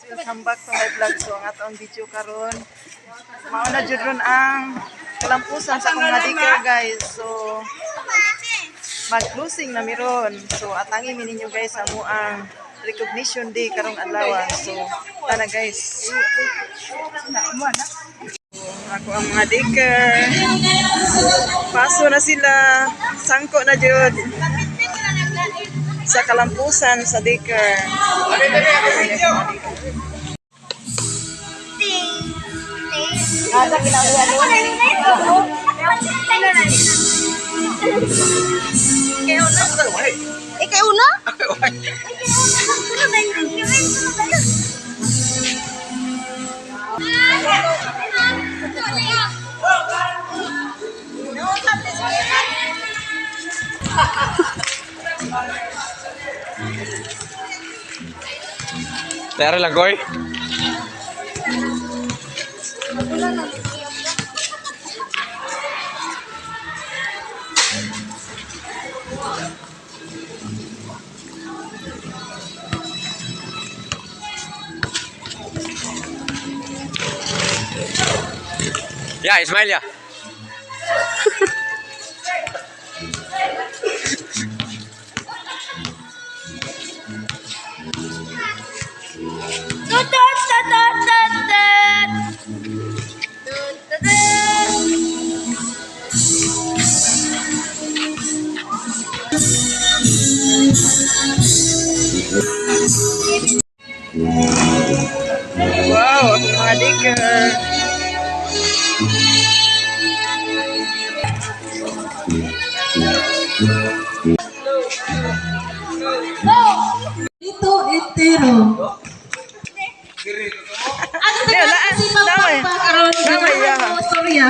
Welcome back to my vlog. So ang atong video karon, mauna jud ron ang kalampusan sa akong hadika guys. So mag-closing na miron. So atangi mi ninyo guys amo ang recognition day karong adlaw. So tana guys. Ako ang mga diker. Paso na sila. Sangko na jud sa kalampusan sa diker. Ada kinabuhan mo. Ikaw una? Tara lang, Goy. Ya, Ismail ya. Wow, ang mga diker. Ito entero. Ano na kasi magpapakaroon ng storya?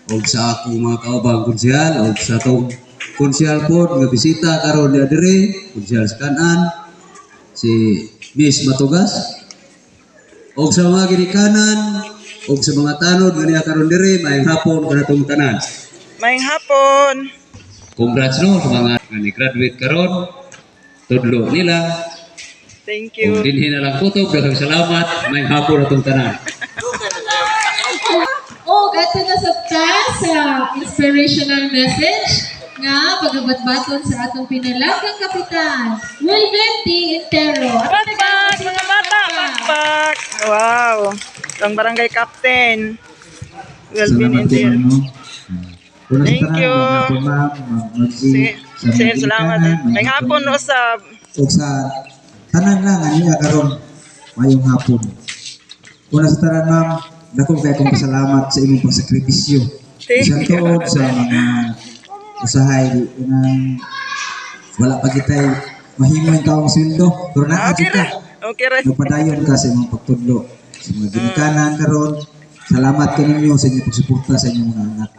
Og sa akong mga kaubang konsyal, og sa itong konsyal po, nga bisita karon niya dire, konsyal sa kanan, si Miss Matugas. Og sa mga ginikanan, og sa mga tanod nga niya karon dire, maayong hapon kanatong tanan. Maayong hapon. Congrats no sa mga nga ni-graduate karon. Tudlo nila. Thank Kung you. dinhi na lang kutob, daghang salamat, maayong hapon atong tanan. Oh, gato na sa inspirational message nga pagabat-baton sa atong pinalagang kapitan, Wilvin D. Intero. Pakpak, mga bata, pakpak. Wow. Ang barangay captain. Welcome in there. Thank you. Sige, salamat. May hapon usab. O sa tanan lang niya karon mayong hapon. Una sa tanan ma'am, dako kay kong pasalamat sa imong pagsakripisyo. Isang tuod sa mga usahay ng wala pa kitay mahimo yung taong sweldo. Pero Okay ra. ka. Okay ra. Nagpadayon ka sa imong pagtudlo. Sa mga ginikanan karon, salamat kaninyo sa inyong pagsuporta sa inyong mga anak.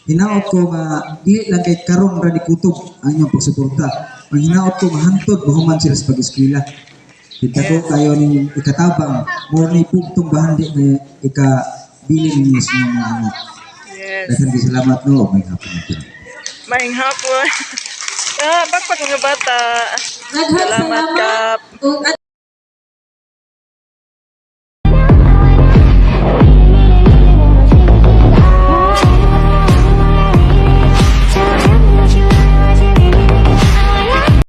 Hinaot ko nga dili lang kay karon ra di kutob ang inyong pagsuporta. Ang hinaot ko mahantod mahuman sila sa pag-eskwela. Kita ko kayo ni ikatabang more ni pugtong bahandi na ikabili ninyo sa inyong mga anak. Yes. Daghang salamat no, may hapon natin. Maayong hapon. Pakpak mga bata. Daghang Salamat, Kap. salamat.